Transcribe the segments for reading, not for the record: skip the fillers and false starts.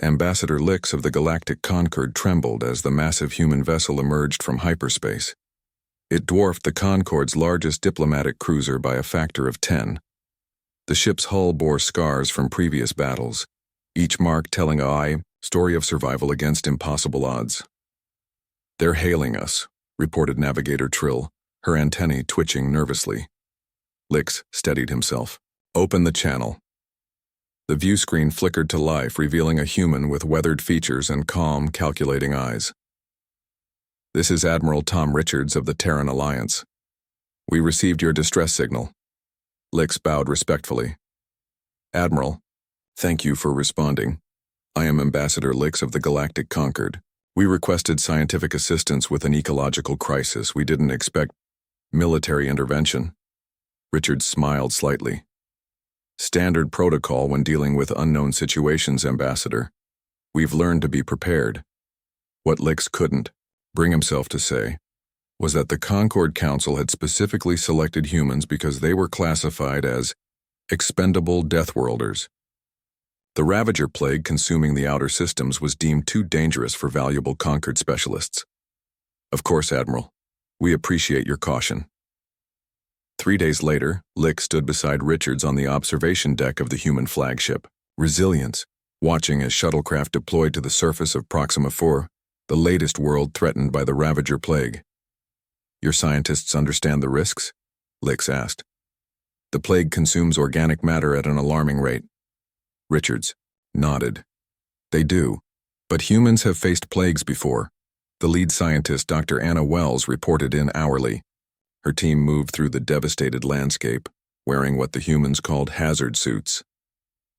Ambassador Lix of the Galactic Concord trembled as the massive human vessel emerged from hyperspace. It dwarfed the Concord's largest diplomatic cruiser by a factor of 10. The ship's hull bore scars from previous battles, each mark telling a story of survival against impossible odds. "They're hailing us," reported Navigator Trill, her antennae twitching nervously. Lix steadied himself. "Open the channel." The view screen flickered to life, revealing a human with weathered features and calm, calculating eyes. "This is Admiral Tom Richards of the Terran Alliance. We received your distress signal." Lix bowed respectfully. "Admiral, thank you for responding. I am Ambassador Lix of the Galactic Concord. We requested scientific assistance with an ecological crisis. We didn't expect military intervention." Richards smiled slightly. "Standard protocol when dealing with unknown situations, Ambassador. We've learned to be prepared." What Lix couldn't bring himself to say was that the Concord Council had specifically selected humans because they were classified as expendable Deathworlders. The Ravager plague consuming the outer systems was deemed too dangerous for valuable Concord specialists. "Of course, Admiral. We appreciate your caution." 3 days later, Lix stood beside Richards on the observation deck of the human flagship, Resilience, watching as shuttlecraft deployed to the surface of Proxima 4, the latest world threatened by the Ravager plague. "Your scientists understand the risks?" Lix asked. "The plague consumes organic matter at an alarming rate." Richards nodded. "They do, but humans have faced plagues before." The lead scientist, Dr. Anna Wells, reported in hourly. Her team moved through the devastated landscape, wearing what the humans called hazard suits.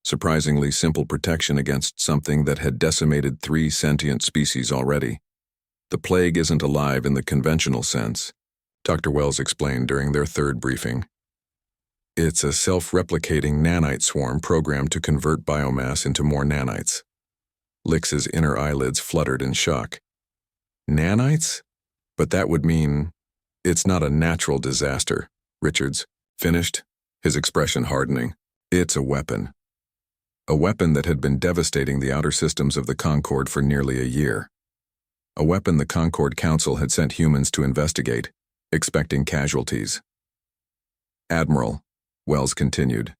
Surprisingly simple protection against something that had decimated 3 sentient species already. "The plague isn't alive in the conventional sense," Dr. Wells explained during their third briefing. "It's a self-replicating nanite swarm programmed to convert biomass into more nanites." Lix's inner eyelids fluttered in shock. "Nanites? But that would mean it's not a natural disaster," Richards finished, his expression hardening. "It's a weapon. A weapon that had been devastating the outer systems of the Concord for nearly a year. A weapon the Concord Council had sent humans to investigate, expecting casualties." "Admiral," Wells continued,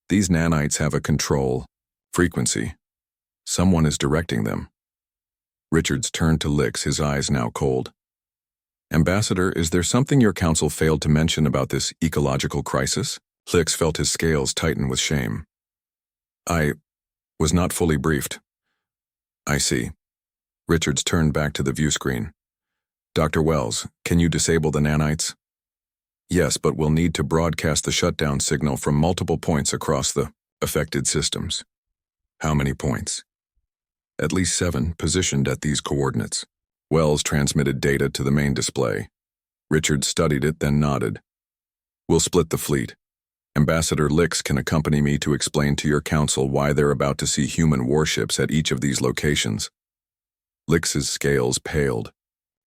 "these nanites have a control frequency. Someone is directing them." Richards turned to Lix, his eyes now cold. "Ambassador, is there something your council failed to mention about this ecological crisis?" Lix felt his scales tighten with shame. "I was not fully briefed." "I see." Richards turned back to the view screen. "Dr. Wells, can you disable the nanites?" "Yes, but we'll need to broadcast the shutdown signal from multiple points across the affected systems." "How many points?" "At least 7, positioned at these coordinates." Wells transmitted data to the main display. Richards studied it, then nodded. "We'll split the fleet. Ambassador Lix can accompany me to explain to your council why they're about to see human warships at each of these locations." Lix's scales paled.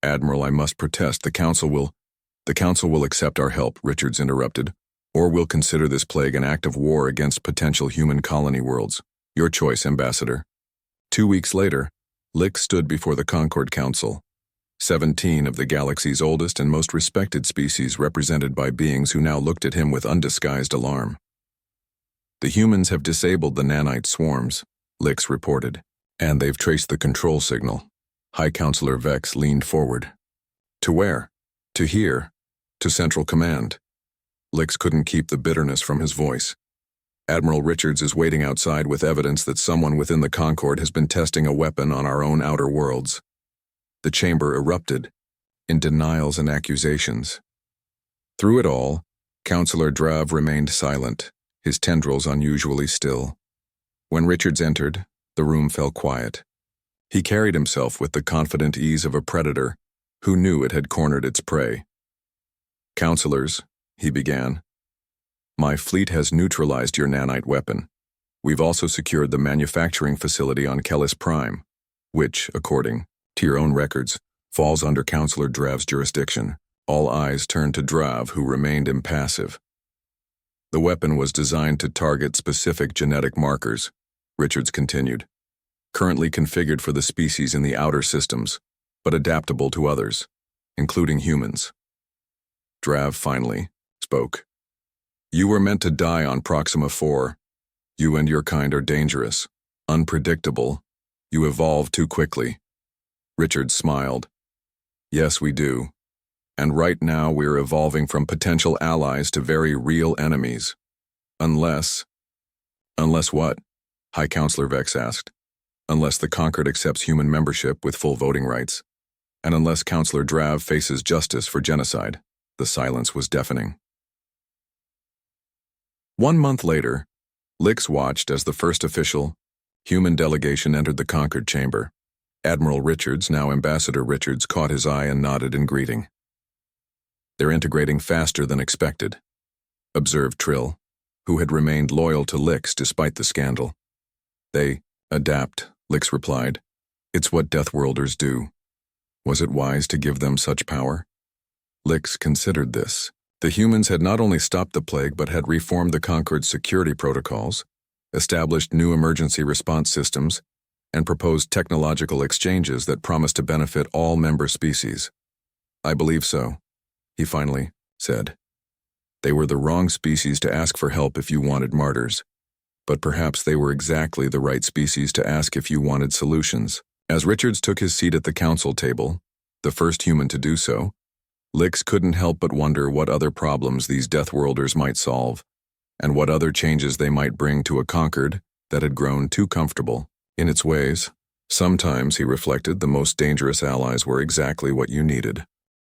"Admiral, I must protest. The council will accept our help," Richards interrupted, "or will consider this plague an act of war against potential human colony worlds. Your choice, Ambassador." 2 weeks later, Lix stood before the Concord Council. 17 of the galaxy's oldest and most respected species represented by beings who now looked at him with undisguised alarm. "The humans have disabled the nanite swarms," Lix reported, "and they've traced the control signal." High Counselor Vex leaned forward. "To where?" "To here. To Central Command." Lix couldn't keep the bitterness from his voice. "Admiral Richards is waiting outside with evidence that someone within the Concord has been testing a weapon on our own outer worlds." The chamber erupted in denials and accusations. Through it all, Counselor Drav remained silent, his tendrils unusually still. When Richards entered, the room fell quiet. He carried himself with the confident ease of a predator who knew it had cornered its prey. "Counselors," he began, "my fleet has neutralized your nanite weapon. We've also secured the manufacturing facility on Kellis Prime, which, according to your own records, falls under Counselor Drav's jurisdiction." All eyes turned to Drav, who remained impassive. "The weapon was designed to target specific genetic markers," Richards continued. currently configured for the species in the outer systems, but adaptable to others, including humans. Drav finally spoke. You were meant to die on Proxima 4. You and your kind are dangerous, unpredictable. You evolve too quickly. Richard smiled. Yes, we do. And right now we're evolving from potential allies to very real enemies. Unless what? High Counselor Vex asked. Unless the Conquered accepts human membership with full voting rights. And unless Counselor Drav faces justice for genocide. The silence was deafening. 1 month later, Lix watched as the first official human delegation entered the Conquered chamber. Admiral Richards, now Ambassador Richards, caught his eye and nodded in greeting. They're integrating faster than expected, observed Trill, who had remained loyal to Lix despite the scandal. They adapt, Lix replied. It's what Deathworlders do. Was it wise to give them such power? Lix considered this. The humans had not only stopped the plague but had reformed the Conquered security protocols, established new emergency response systems, and proposed technological exchanges that promised to benefit all member species. I believe so, he finally said. They were the wrong species to ask for help if you wanted martyrs, but perhaps they were exactly the right species to ask if you wanted solutions. As Richards took his seat at the council table, the first human to do so, Lix couldn't help but wonder what other problems these Deathworlders might solve, and what other changes they might bring to a Conquered that had grown too comfortable in its ways. Sometimes, he reflected, the most dangerous allies were exactly what you needed.